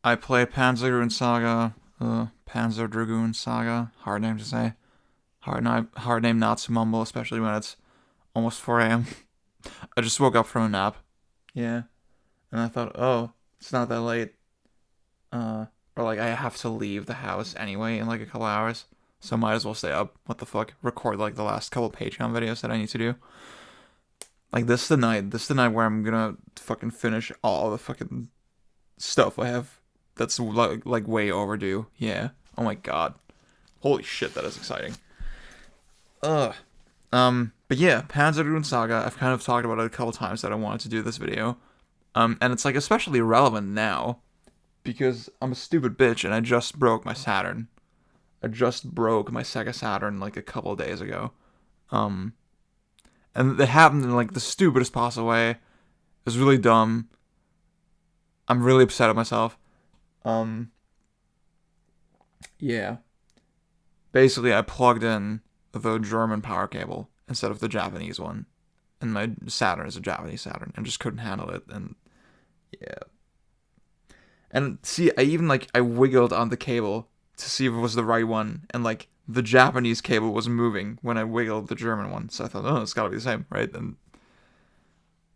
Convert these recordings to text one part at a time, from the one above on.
I play Panzer Saga, Panzer Dragoon Saga. Hard name to say. Hard name not to mumble, especially when it's almost 4 a.m. I just woke up from a nap. Yeah, and I thought, oh, it's not that late. Or like I have to leave the house anyway in like a couple hours, so might as well stay up. What the fuck? Record like the last couple Patreon videos that I need to do. Like this is the night. This is the night where I'm gonna fucking finish all the fucking stuff I have. That's like way overdue. Yeah. Oh my god. Holy shit, that is exciting. Ugh. But yeah, Panzer Dragoon Saga. I've kind of talked about it a couple times that I wanted to do this video. And it's like especially relevant now because I'm a stupid bitch and I just broke my Saturn. I just broke my Sega Saturn like a couple days ago. And it happened in like the stupidest possible way. It was really dumb. I'm really upset at myself. Yeah. Basically, I plugged in the German power cable instead of the Japanese one. And my Saturn is a Japanese Saturn and just couldn't handle it. And yeah. And see, I wiggled on the cable to see if it was the right one. And like the Japanese cable was moving when I wiggled the German one. So I thought, oh, it's gotta be the same, right? And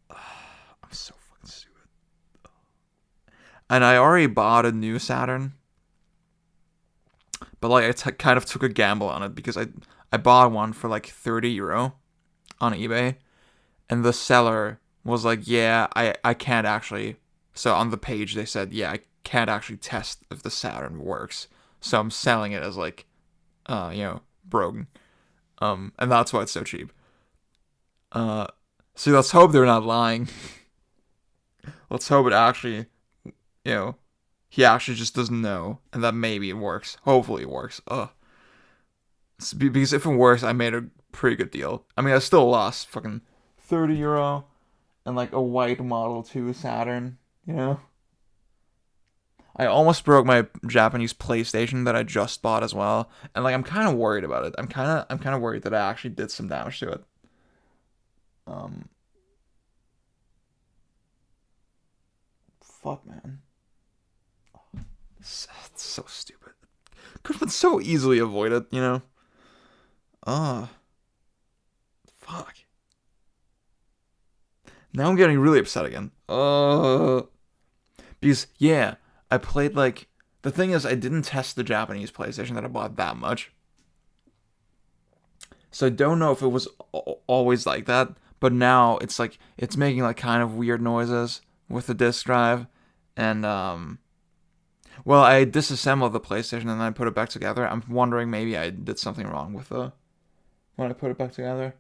I'm so fucking stupid. And I already bought a new Saturn. But like I kind of took a gamble on it because I bought one for like €30 on eBay. And the seller was like, yeah, I can't actually. So on the page they said, yeah, I can't actually test if the Saturn works. So I'm selling it as like, broken. And that's why it's so cheap. So let's hope they're not lying. Let's hope it actually, he actually just doesn't know, and that maybe it works. Hopefully it works. Because if it works, I made a pretty good deal. I mean, I still lost fucking €30 and like a white Model 2 Saturn, I almost broke my Japanese PlayStation that I just bought as well, and like I'm kind of worried about it. I'm kind of worried that I actually did some damage to it. Fuck, man. It's so stupid. Could have been so easily avoided, Fuck. Now I'm getting really upset again. Because, yeah, I played like... The thing is, I didn't test the Japanese PlayStation that I bought that much. So I don't know if it was always like that. But now it's like, it's making like kind of weird noises with the disk drive. And, well, I disassembled the PlayStation and then I put it back together. I'm wondering maybe I did something wrong with when I put it back together.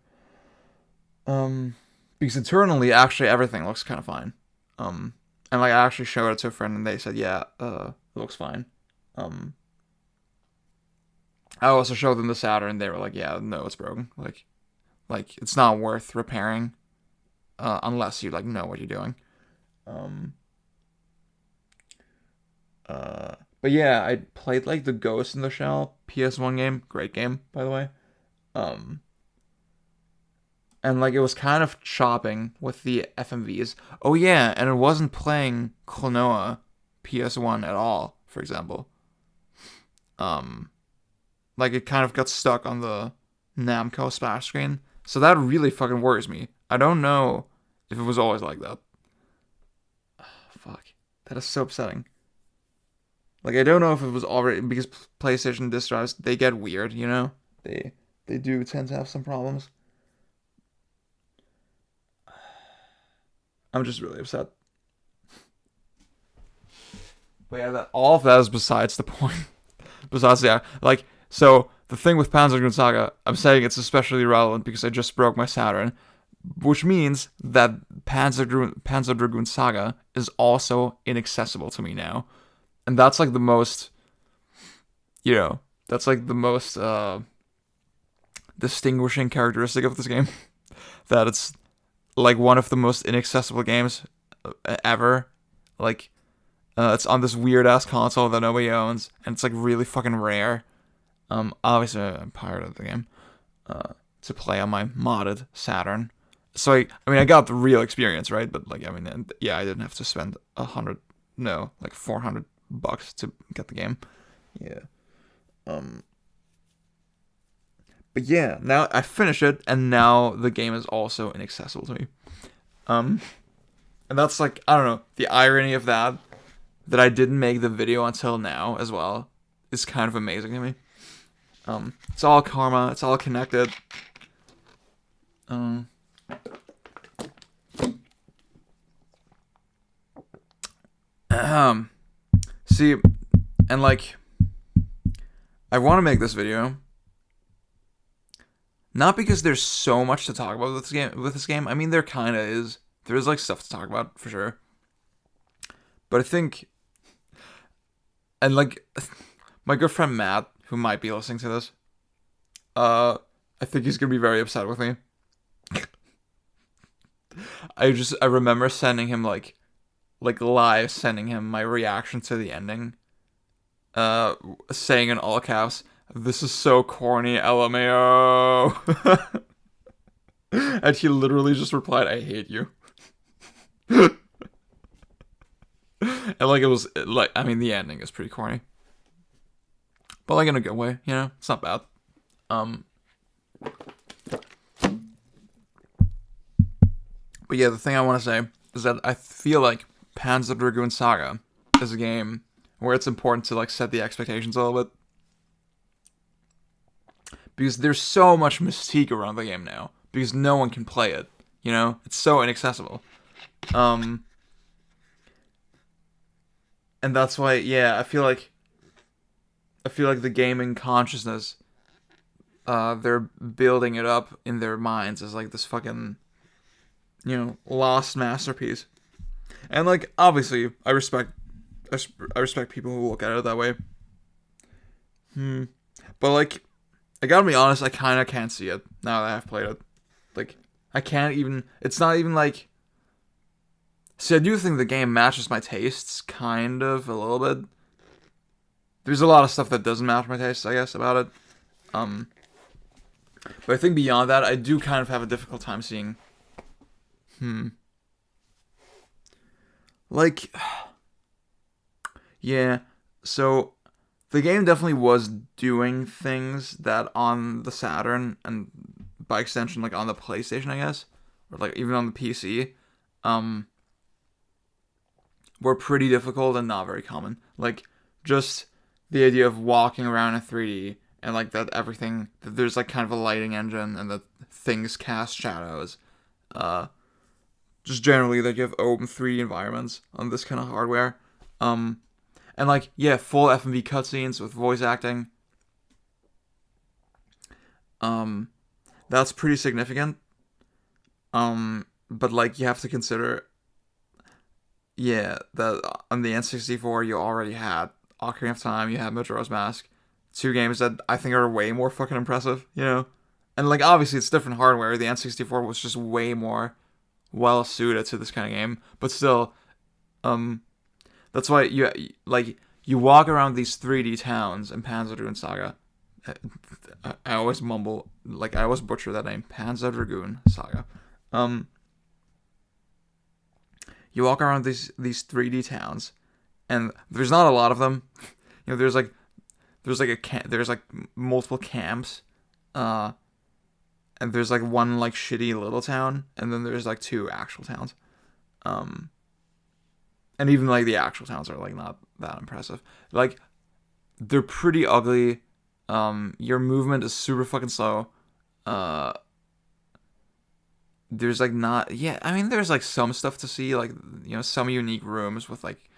Because internally, actually, everything looks kind of fine. And like I actually showed it to a friend and they said, yeah, it looks fine. I also showed them the Saturn and they were like, yeah, no, it's broken. Like it's not worth repairing, unless you like know what you're doing. But yeah, I played like the Ghost in the Shell PS1 game. Great game, by the way. And like it was kind of chopping with the FMVs. Oh yeah, and it wasn't playing Klonoa PS1 at all, for example. Like it kind of got stuck on the Namco splash screen. So that really fucking worries me. I don't know if it was always like that. Fuck. That is so upsetting. Like, I don't know if it was already... Because PlayStation disk drives, they get weird, They do tend to have some problems. I'm just really upset. But yeah, all of that is besides the point. Besides, yeah. Like, so, the thing with Panzer Dragoon Saga, I'm saying it's especially relevant because I just broke my Saturn. Which means that Panzer Dragoon Saga is also inaccessible to me now. And that's like the most, that's like the most distinguishing characteristic of this game. That it's like one of the most inaccessible games ever. Like, it's on this weird ass console that nobody owns, and it's like really fucking rare. Obviously I pirated the game to play on my modded Saturn. So I got the real experience, right? But like, yeah, I didn't have to spend like $400 bucks to get the game. Yeah. But yeah, now I finished it, and now the game is also inaccessible to me. And that's like, I don't know, the irony of that I didn't make the video until now as well is kind of amazing to me. It's all karma, it's all connected. See, and like, I want to make this video not because there's so much to talk about with this game. I mean, there kind of is. There is like stuff to talk about for sure. But I think, and like, my good friend Matt, who might be listening to this, I think he's gonna be very upset with me. I remember sending him like live sending him my reaction to the ending, saying in all caps, "This is so corny, LMAO." And he literally just replied, "I hate you." And like, it was like, I mean, the ending is pretty corny, but like in a good way, you know, it's not bad. But yeah, the thing I want to say is that I feel like Panzer Dragoon Saga is a game where it's important to like set the expectations a little bit, because there's so much mystique around the game now, because no one can play it, you know, it's so inaccessible. And that's why, yeah, I feel like the gaming consciousness, they're building it up in their minds as like this fucking, you know, lost masterpiece. And like, obviously, I respect people who look at it that way. But like, I gotta be honest, I kind of can't see it now that I've played it. Like, I can't even. It's not even like. See, I do think the game matches my tastes, kind of, a little bit. There's a lot of stuff that doesn't match my tastes, I guess, about it. But I think beyond that, I do kind of have a difficult time seeing. Like, yeah. So, the game definitely was doing things that on the Saturn, and by extension, like on the PlayStation, I guess, or like even on the PC, were pretty difficult and not very common. Like, just the idea of walking around in 3D, and like that there's like kind of a lighting engine, and that things cast shadows. Just generally that you have open 3D environments on this kind of hardware. And like, yeah, full FMV cutscenes with voice acting. That's pretty significant. But like, you have to consider, yeah, that on the N64 you already had Ocarina of Time, you had Majora's Mask, two games that I think are way more fucking impressive, you know? And like, obviously it's different hardware. The N64 was just way more well suited to this kind of game, but still, that's why you walk around these 3D towns in Panzer Dragoon Saga. I always mumble, like, I always butcher that name, Panzer Dragoon Saga. You walk around these 3D towns, and there's not a lot of them. You know, there's like multiple camps, and there's like one like shitty little town, and then there's like two actual towns. And even like the actual towns are like not that impressive. Like, they're pretty ugly. Your movement is super fucking slow. There's like not, yeah, I mean, there's like some stuff to see, like, you know, some unique rooms with like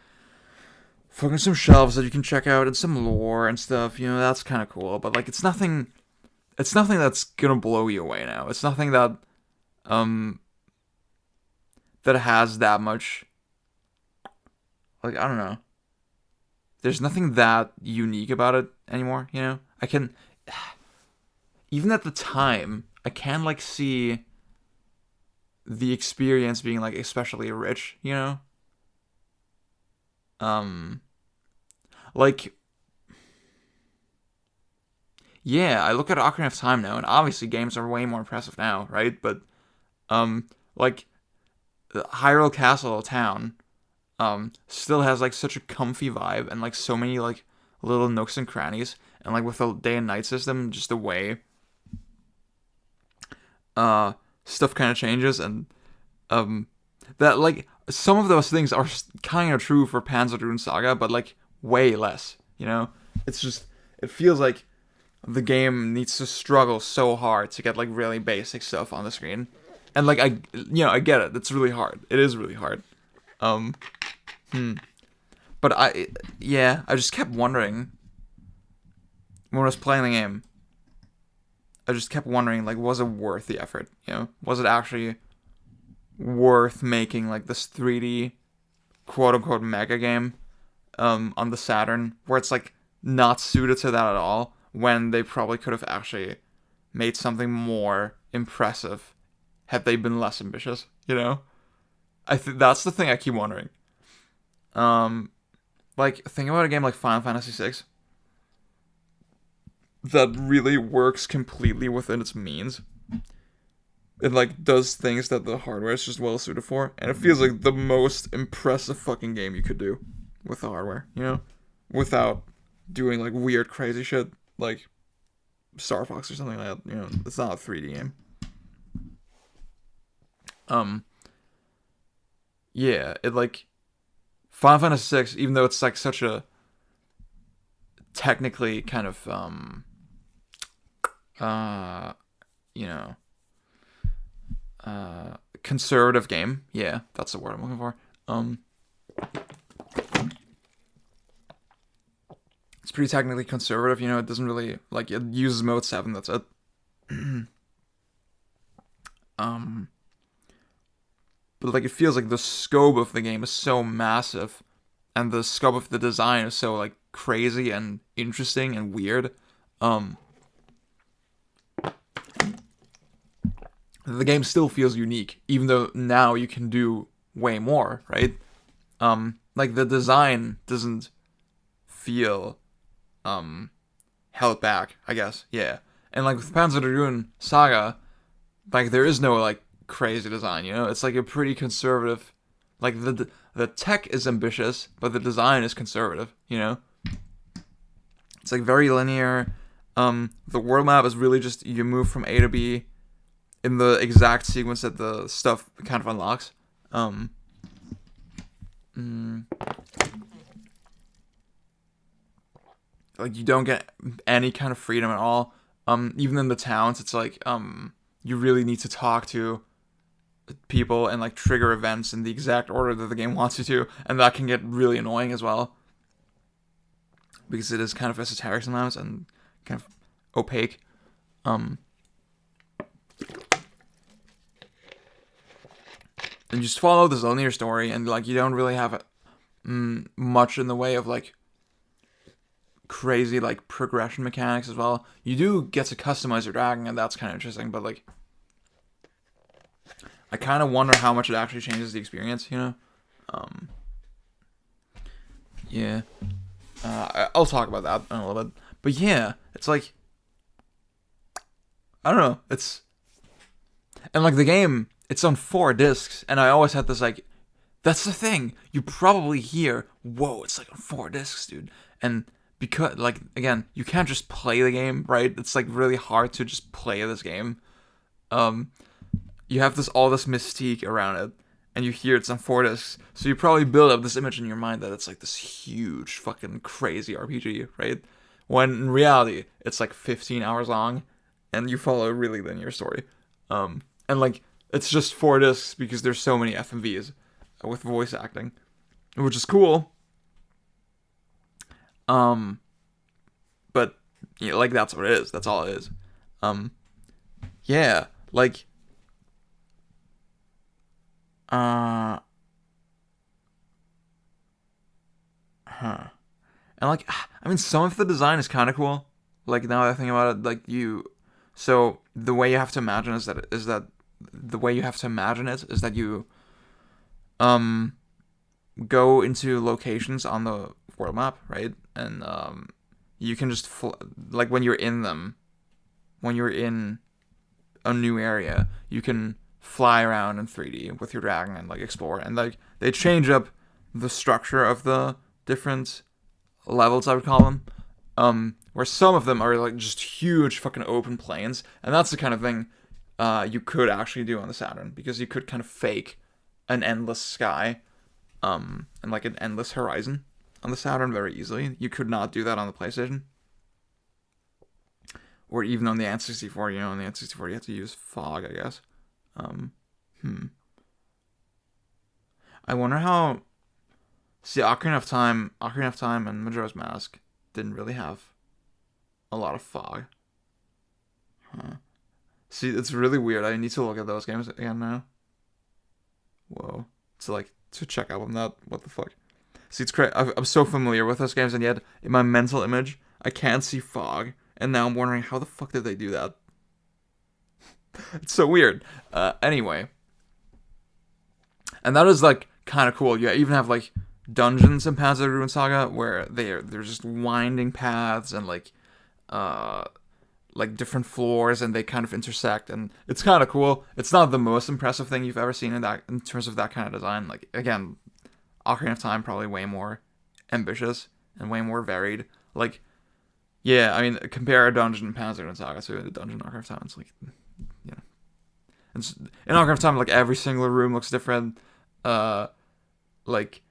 fucking some shelves that you can check out and some lore and stuff, you know, that's kind of cool, but like, it's nothing that's gonna blow you away now. It's nothing that that has that much, like, I don't know, there's nothing that unique about it anymore, you know? Even at the time, I can like see the experience being like especially rich, you know? Like, yeah, I look at Ocarina of Time now, and obviously games are way more impressive now, right? But, like, the Hyrule Castle town, still has like such a comfy vibe and like so many like little nooks and crannies, and like with the day and night system, just the way stuff kind of changes, and that like some of those things are kind of true for Panzer Dragoon Saga, but like way less, you know? It's just, it feels like the game needs to struggle so hard to get like really basic stuff on the screen. And like I get it. It's really hard. It is really hard. But I just kept wondering when I was playing the game. I just kept wondering, like, was it worth the effort? You know, was it actually worth making like this 3D quote unquote mega game on the Saturn, where it's like not suited to that at all, when they probably could have actually made something more impressive had they been less ambitious, you know? That's the thing I keep wondering. Like, think about a game like Final Fantasy VI that really works completely within its means. It, like, does things that the hardware is just well suited for, and it feels like the most impressive fucking game you could do with the hardware, you know? Without doing, like, weird, crazy shit, like Star Fox or something like that, you know? It's not a 3D game. Yeah, it, like, Final Fantasy VI, even though it's, like, such a technically kind of, you know, conservative game. Yeah, that's the word I'm looking for. It's pretty technically conservative, you know, it doesn't really, like, it uses mode 7, that's it. But, like, it feels like the scope of the game is so massive, and the scope of the design is so, like, crazy and interesting and weird. The game still feels unique, even though now you can do way more, right? Like, the design doesn't feel, held back, I guess, yeah. And, like, with Panzer Dragoon Saga, like, there is no, like, crazy design, you know? It's, like, a pretty conservative, like, the tech is ambitious, but the design is conservative, you know? It's, like, very linear. The world map is really just, you move from A to B in the exact sequence that the stuff kind of unlocks. Like, you don't get any kind of freedom at all. Even in the towns, it's like, you really need to talk to people and, like, trigger events in the exact order that the game wants you to, and that can get really annoying as well, because it is kind of esoteric sometimes and kind of opaque. And you just follow this linear story, and, like, you don't really have much in the way of, like, crazy, like, progression mechanics as well. You do get to customize your dragon, and that's kind of interesting, but, like, I kind of wonder how much it actually changes the experience, you know? Yeah. I'll talk about that in a little bit. But yeah, it's like, I don't know, it's, and, like, the game, it's on 4 discs, and I always had this, like, that's the thing, you probably hear, whoa, it's, like, on 4 discs, dude, and because, like, again, you can't just play the game, right? It's, like, really hard to just play this game. You have all this mystique around it, and you hear it's on 4 discs, so you probably build up this image in your mind that it's, like, this huge, fucking crazy RPG, right? When in reality, it's, like, 15 hours long, and you follow a really linear story. And, like, it's just 4 discs because there's so many FMVs with voice acting, which is cool. But, you know, like, that's what it is. That's all it is. Yeah, like, and, like, I mean, some of the design is kind of cool. Like, now that I think about it, like, so the way you have to imagine is that you, go into locations on the world map, right? And, you can just, like, when you're in a new area, you can fly around in 3D with your dragon and, like, explore, and, like, they change up the structure of the different levels, I would call them. Where some of them are like just huge fucking open plains, and that's the kind of thing you could actually do on the Saturn, because you could kind of fake an endless sky, and like an endless horizon on the Saturn very easily. You could not do that on the PlayStation, or even on the N64. On the N64 you have to use fog, I guess. I wonder how. See, Ocarina of Time, and Majora's Mask didn't really have a lot of fog. See, it's really weird. I need to look at those games again now. Whoa. To check out on that. What the fuck? See, it's crazy. I'm so familiar with those games, and yet in my mental image, I can't see fog. And now I'm wondering, how the fuck did they do that? It's so weird. Anyway. And that is, like, kind of cool. You even have, like, dungeons in Panzer Dragoon Saga where they're just winding paths and, like different floors, and they kind of intersect, and it's kind of cool. It's not the most impressive thing you've ever seen in terms of that kind of design. Like, again, Ocarina of Time probably way more ambitious and way more varied. Like, yeah, I mean, compare a dungeon in Panzer and Saga to a dungeon in Ocarina of Time. It's like, in Ocarina of Time, like, every single room looks different. Like,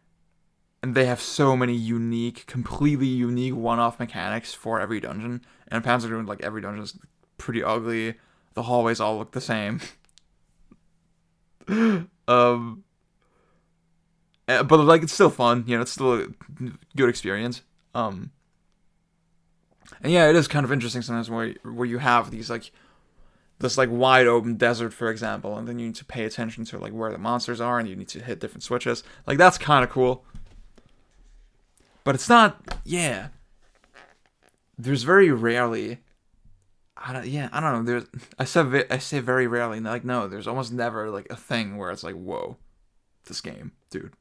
and they have so many completely unique one-off mechanics for every dungeon. And in Panzer Dragoon, like, every dungeon is pretty ugly. The hallways all look the same. But, like, it's still fun. It's still a good experience. And yeah, it is kind of interesting sometimes where you have these, like, this, like, wide open desert, for example, and then you need to pay attention to, like, where the monsters are, and you need to hit different switches. Like, that's kind of cool. But it's not, there's very rarely, I don't know, I say very rarely, like, no, there's almost never, like, a thing where it's like, whoa, this game, dude.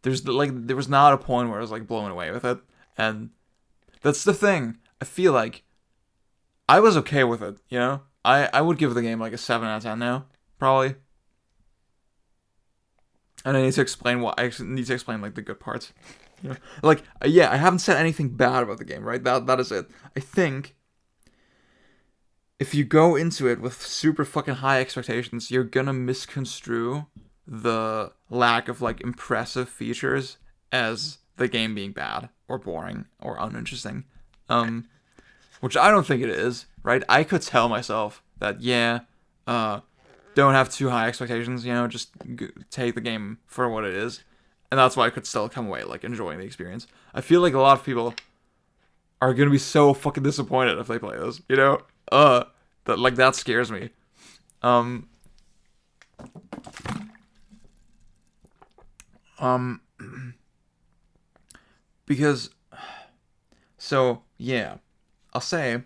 There was not a point where I was, like, blown away with it, and that's the thing. I feel like I was okay with it, I would give the game, like, a 7 out of 10 now, probably. And I need to explain like, the good parts. Like, I haven't said anything bad about the game, right? That is it. I think if you go into it with super fucking high expectations, you're gonna misconstrue the lack of, like, impressive features as the game being bad or boring or uninteresting. Which I don't think it is, right? I could tell myself that, don't have too high expectations, just take the game for what it is. And that's why I could still come away, like, enjoying the experience. I feel like a lot of people are gonna be so fucking disappointed if they play this, that scares me. Because, so, yeah, I'll say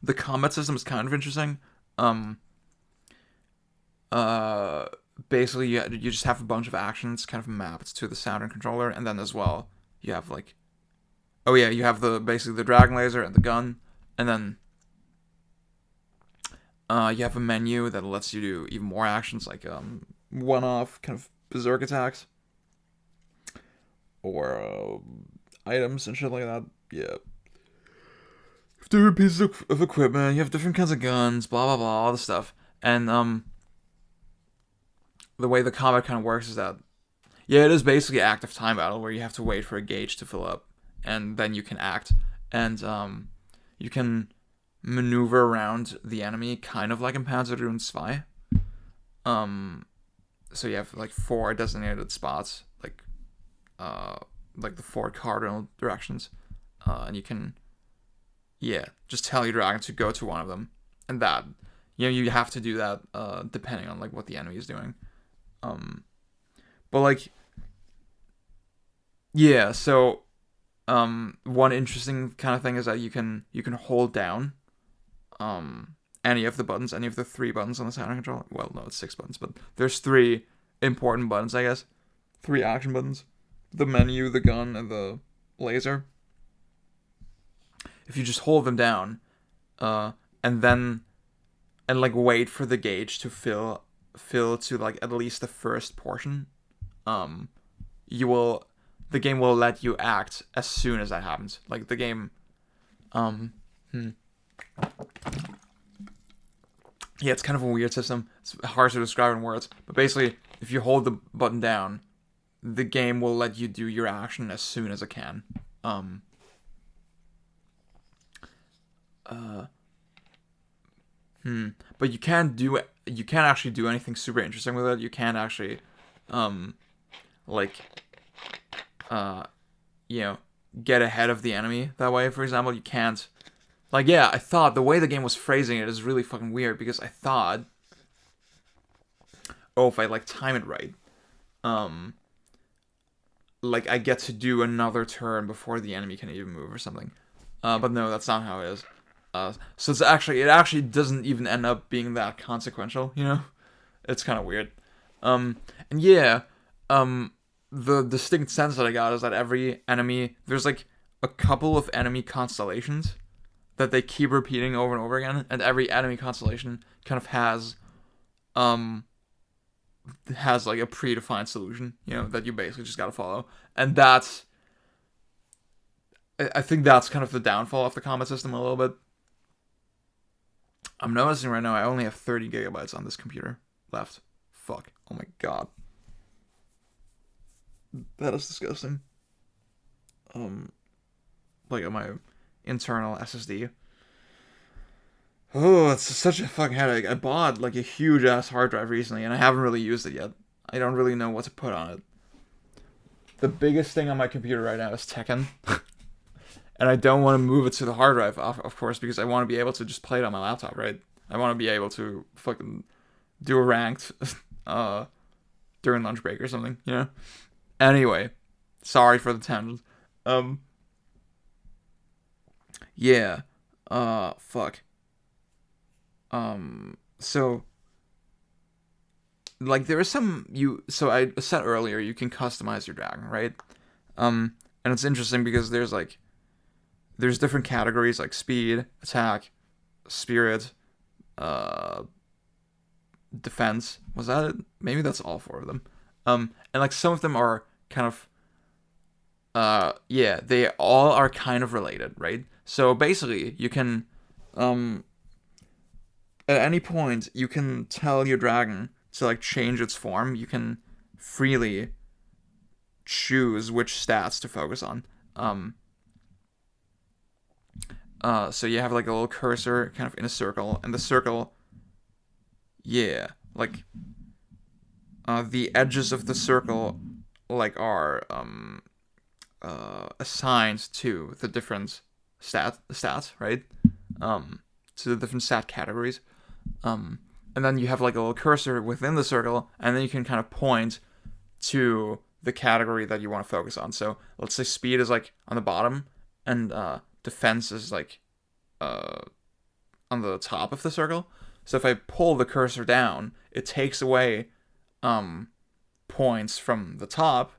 the combat system is kind of interesting. Basically, you just have a bunch of actions kind of mapped to the Saturn controller, and then as well, you have, like, you have basically the dragon laser and the gun, and then you have a menu that lets you do even more actions, like one-off kind of berserk attacks, or items and shit like that. Yeah. Different pieces of equipment, you have different kinds of guns, blah blah blah, all this stuff. And the way the combat kind of works is that, it is basically active time battle where you have to wait for a gauge to fill up, and then you can act, and you can maneuver around the enemy kind of like in Panzer Dragoon Spy. So you have, like, 4 designated spots, like the 4 cardinal directions, and you can just tell your dragon to go to one of them, and that you have to do that depending on, like, what the enemy is doing. But, like, so one interesting kind of thing is that you can hold down any of the buttons, any of the 3 buttons on the Saturn controller. Well, no, it's 6 buttons, but there's 3 important buttons, I guess. 3 action buttons: the menu, the gun, and the laser. If you just hold them down, and like wait for the gauge to fill fill to like at least the first portion, um, the game will let you act as soon as that happens. Like the game, um, hmm. Yeah, it's kind of a weird system. It's hard to describe in words, but basically, if you hold the button down, the game will let you do your action as soon as it can. But you can't actually do anything super interesting with it. You can't actually, like, get ahead of the enemy that way. For example, you can't. Like, yeah, I thought the way the game was phrasing it is really fucking weird because I thought, if I like time it right, like I get to do another turn before the enemy can even move or something. But no, that's not how it is. So it actually doesn't even end up being that consequential, you know? It's kind of weird. And yeah, the distinct sense that I got is that every enemy, there's like a couple of enemy constellations that they keep repeating over and over again, and every enemy constellation kind of has like a predefined solution, you know, that you basically just gotta follow. And I think that's kind of the downfall of the combat system a little bit. I'm noticing right now I only have 30 gigabytes on this computer left. Fuck. Oh my god. That is disgusting. Like on my internal SSD. Oh, it's such a fucking headache. I bought like a huge ass hard drive recently and I haven't really used it yet. I don't really know what to put on it. The biggest thing on my computer right now is Tekken. And I don't want to move it to the hard drive, of course, because I want to be able to just play it on my laptop, right? I want to be able to fucking do a ranked during lunch break or something, you know? Anyway, sorry for the tangent. Yeah. Fuck. So, like, there is so I said earlier, you can customize your dragon, right? And it's interesting because there's different categories like speed, attack, spirit, defense. Was that it? Maybe that's all 4 of them. And like some of them are kind of, they all are kind of related, right? So basically, you can, at any point, you can tell your dragon to like change its form. You can freely choose which stats to focus on. So you have like a little cursor kind of in a circle, and the circle, like, the edges of the circle, like, are, assigned to the different stats, right? To the different stat categories. And then you have like a little cursor within the circle, and then you can kind of point to the category that you want to focus on. So let's say speed is like on the bottom, and defense is like on the top of the circle. So if I pull the cursor down, it takes away points from the top,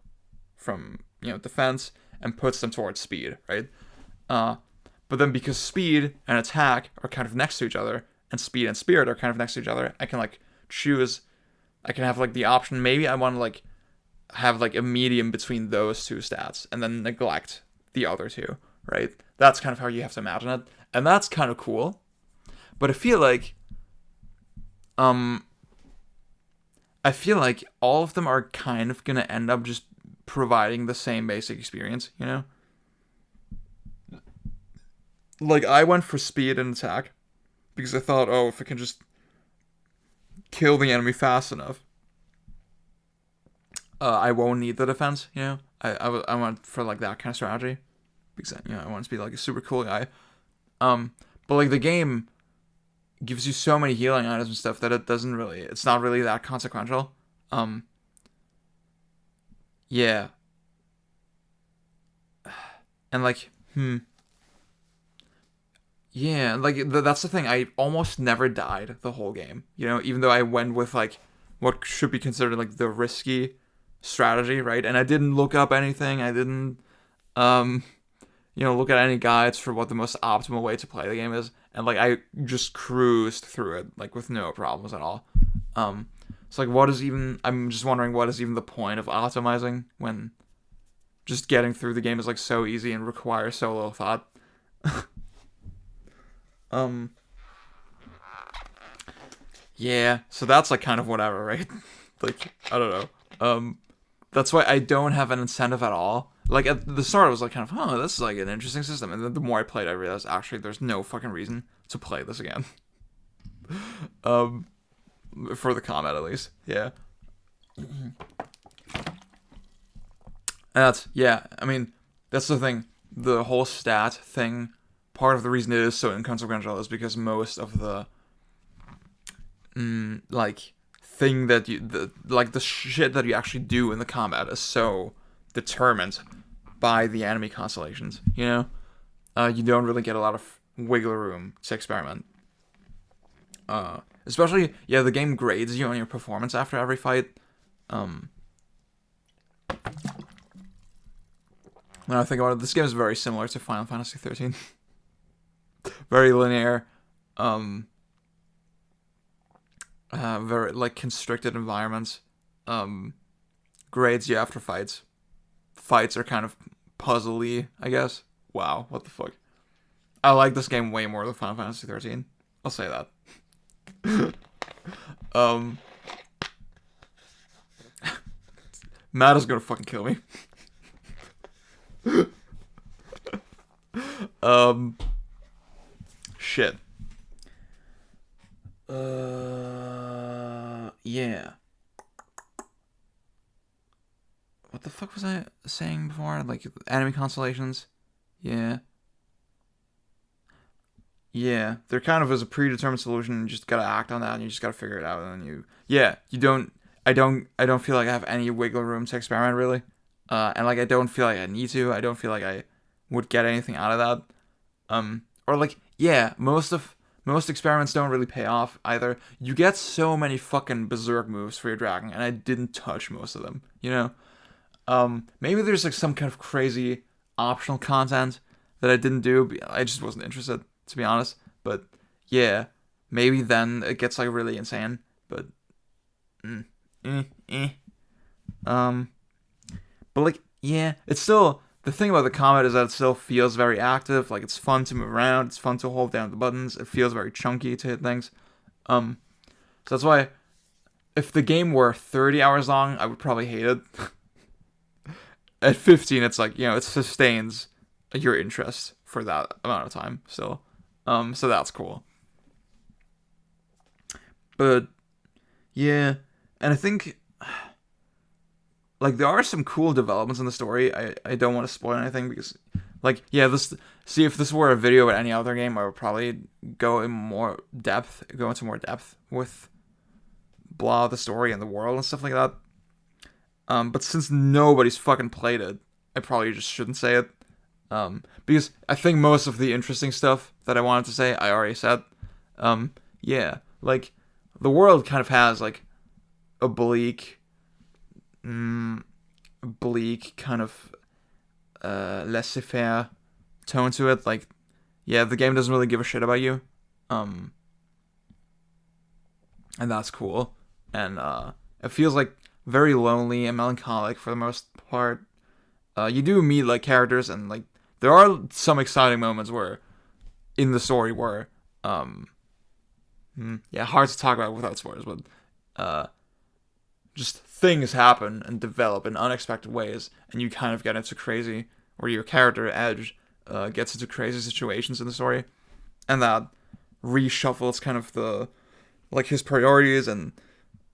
from defense, and puts them towards speed, right? But then because speed and attack are kind of next to each other, and speed and spirit are kind of next to each other, I can like choose. I can have like the option. Maybe I want to like have like a medium between those 2 stats, and then neglect the other 2, right? That's kind of how you have to imagine it, and that's kind of cool. But I feel like all of them are kind of gonna end up just providing the same basic experience, you know? Like, I went for speed and attack because I thought, if I can just kill the enemy fast enough, I won't need the defense, you know? I went for like that kind of strategy because I want to be like a super cool guy. But like the game gives you so many healing items and stuff that it's not really that consequential. Yeah. And like, yeah, like that's the thing. I almost never died the whole game, even though I went with like what should be considered like the risky strategy, right? And I didn't look up anything. I didn't, look at any guides for what the most optimal way to play the game is. And like I just cruised through it like with no problems at all. It's like, what is even... I'm just wondering what is even the point of optimizing when just getting through the game is, like, so easy and requires so little thought. Yeah, so that's, like, kind of whatever, right? Like, I don't know. That's why I don't have an incentive at all. Like, at the start, I was like, kind of, oh, this is, like, an interesting system. And then the more I played, I realized, actually, there's no fucking reason to play this again. For the combat, at least. Yeah. Yeah, I mean, that's the thing. The whole stat thing, part of the reason it is so inconsequential is because most of the, like, thing that you, the shit that you actually do in the combat is so determined by the enemy constellations, you know? You don't really get a lot of wiggle room to experiment. Especially, yeah, the game grades you on your performance after every fight. When I think about it, this game is very similar to Final Fantasy 13. Very linear. Very, like, constricted environments. Grades you after fights. Fights are kind of puzzly, I guess. Wow, what the fuck. I like this game way more than Final Fantasy 13. I'll say that. Matt is gonna fucking kill me. Shit. Yeah. What the fuck was I saying before? Like, enemy constellations? Yeah. Yeah, there kind of is a predetermined solution, and you just gotta act on that, and you just gotta figure it out, and then I don't feel like I have any wiggle room to experiment, really. And, like, I don't feel like I need to. I don't feel like I would get anything out of that. Or, like, yeah, most experiments don't really pay off, either. You get so many fucking berserk moves for your dragon, and I didn't touch most of them, you know? Maybe there's, like, some kind of crazy optional content that I didn't do, but I just wasn't interested, to be honest. But yeah, maybe then it gets, like, really insane. But but, like, yeah, it's still, the thing about the combat is that it still feels very active. Like, it's fun to move around, it's fun to hold down the buttons, it feels very chunky to hit things. So that's why, if the game were 30 hours long, I would probably hate it. At 15, it's like, you know, it sustains your interest for that amount of time still. So that's cool. But yeah, and I think, like, there are some cool developments in the story. I don't want to spoil anything because, like, yeah, if this were a video about any other game, I would probably go into more depth with the story and the world and stuff like that. But since nobody's fucking played it, I probably just shouldn't say it. Because I think most of the interesting stuff that I wanted to say, I already said. Yeah, like, the world kind of has, like, a bleak kind of, laissez-faire tone to it. Like, yeah, the game doesn't really give a shit about you. And that's cool. And, it feels, like, very lonely and melancholic for the most part. You do meet, like, characters, and, like, there are some exciting moments in the story where, yeah, hard to talk about without spoilers, but, just things happen and develop in unexpected ways, and you kind of get into crazy, or your character, Edge, gets into crazy situations in the story, and that reshuffles kind of his priorities, and,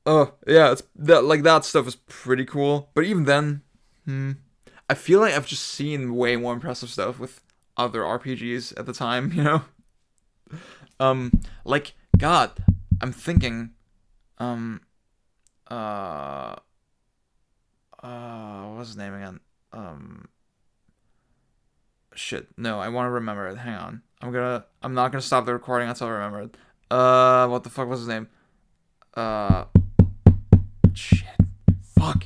yeah, it's that, like, that stuff is pretty cool, but even then, I feel like I've just seen way more impressive stuff with other RPGs at the time, you know? Like, God, I'm thinking, what was his name again? Shit, no, I want to remember it, hang on. I'm not gonna stop the recording until I remember it. What the fuck was his name? Shit, fuck.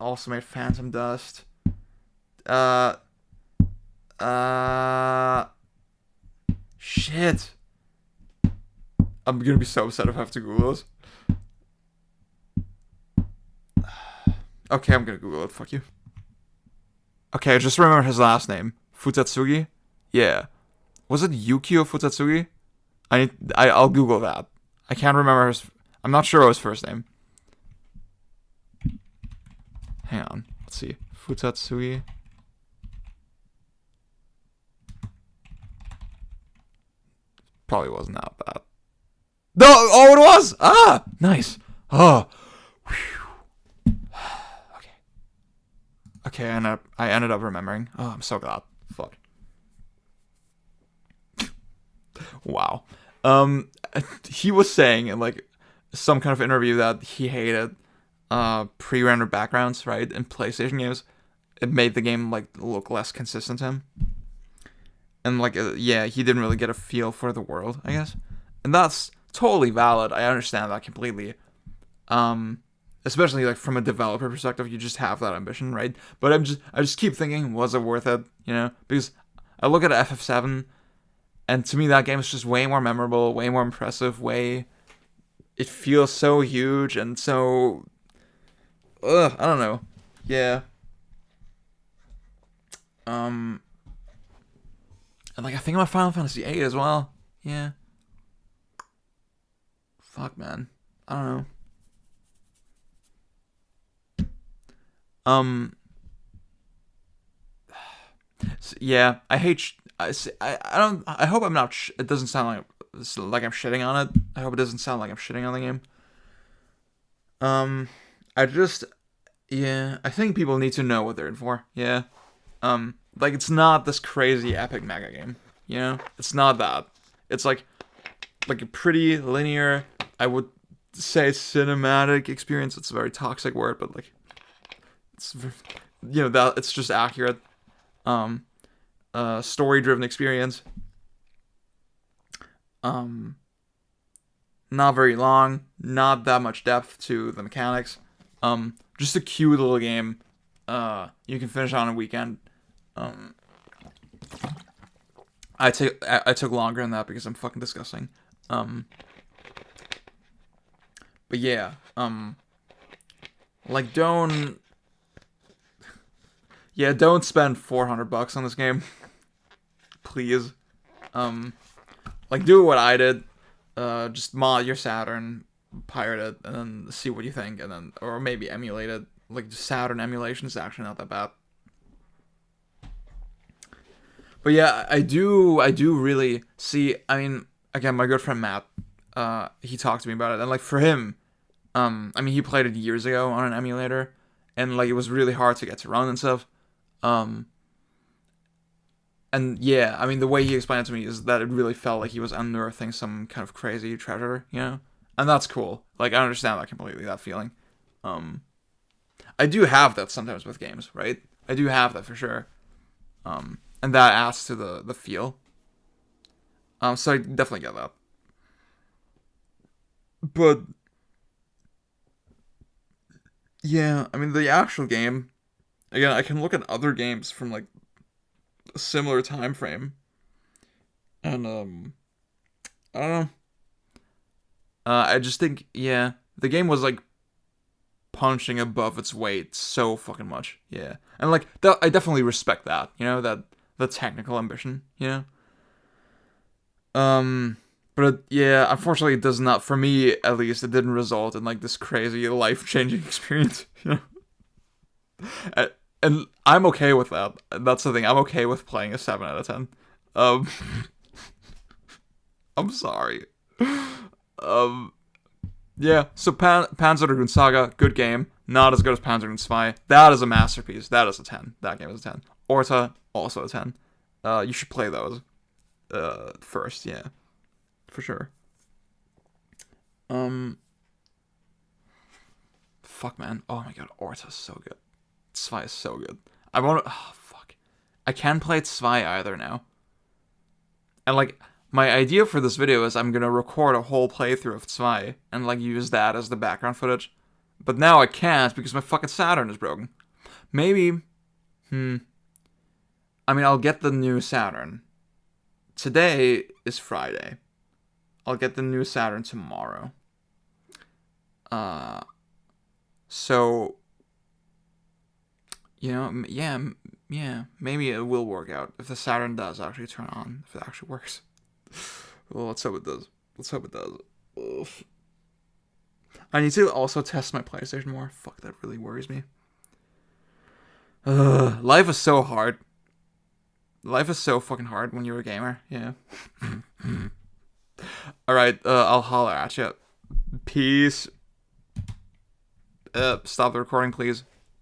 Also made Phantom Dust. Shit. I'm gonna be so upset if I have to Google this. Okay, I'm gonna Google it. Fuck you. Okay, I just remember his last name. Futatsugi? Yeah. Was it Yukio Futatsugi? I'll Google that. I can't remember his... I'm not sure what his first name. Hang on. Let's see. Futatsugi. Probably wasn't that bad. No! Oh, it was! Ah! Nice. Oh. Whew. Okay. Okay, I ended up remembering. Oh, I'm so glad. Fuck. Wow. He was saying in like some kind of interview that he hated pre-rendered backgrounds, right, in PlayStation games. It made the game like look less consistent to him. And like yeah, he didn't really get a feel for the world, I guess. And that's totally valid. I understand that completely. Especially like from a developer perspective, you just have that ambition, right? But I just keep thinking, was it worth it? You know, because I look at FF7, and to me that game is just way more memorable, way more impressive, it feels so huge and so, I don't know, yeah. And like I think about Final Fantasy VIII as well, yeah. Fuck, man, I don't know. Yeah, I hate. I don't. I hope I'm not. It doesn't sound like I'm shitting on it. I hope it doesn't sound like I'm shitting on the game. I just. Yeah, I think people need to know what they're in for. Yeah. Like it's not this crazy epic mega game. You know, it's not that. It's like a pretty linear. I would say cinematic experience. It's a very toxic word, but like. It's, you know, that it's just accurate. Story-driven experience. Not very long. Not that much depth to the mechanics. Just a cute little game. You can finish on a weekend. I took longer than that because I'm fucking disgusting. But yeah. Like don't. Yeah, don't spend $400 on this game. Please. Like do what I did. Just mod your Saturn, pirate it, and then see what you think, and then or maybe emulate it. Like Saturn emulation is actually not that bad. But yeah, I do really see. I mean, again, my good friend Matt, he talked to me about it, and like for him, I mean, he played it years ago on an emulator, and like it was really hard to get to run and stuff. And yeah, I mean, the way he explained it to me is that it really felt like he was unearthing some kind of crazy treasure, you know? And that's cool. Like, I understand that completely, that feeling. I do have that sometimes with games, right? I do have that for sure. And that adds to the feel. So I definitely get that. But, yeah, I mean, the actual game, again, I can look at other games from, like, a similar time frame. And, I don't know. I just think, yeah, the game was, like, punching above its weight so fucking much. Yeah. And, like, I definitely respect that, you know, that the technical ambition, you know? But, yeah, unfortunately it does not, for me, at least, it didn't result in, like, this crazy life-changing experience, you know? And I'm okay with that. That's the thing. I'm okay with playing a 7 out of 10. I'm sorry. Yeah, so Panzer Dragoon Saga, good game. Not as good as Panzer Dragoon Spy. That is a masterpiece. That is a 10. That game is a 10. Orta, also a 10. You should play those first, yeah. For sure. Fuck, man. Oh my god, Orta's so good. Zwei is so good. I want to... Oh, fuck. I can't play Zwei either now. And, like, my idea for this video is I'm going to record a whole playthrough of Zwei and, like, use that as the background footage. But now I can't because my fucking Saturn is broken. Maybe... I mean, I'll get the new Saturn today is Friday. I'll get the new Saturn tomorrow. So, yeah, maybe it will work out if the Saturn does actually turn on, if it actually works. Well, let's hope it does. Oof. I need to also test my PlayStation more. Fuck, that really worries me. Life is so hard. Life is so fucking hard when you're a gamer. Yeah. Alright, I'll holler at you. Peace. Stop the recording, please.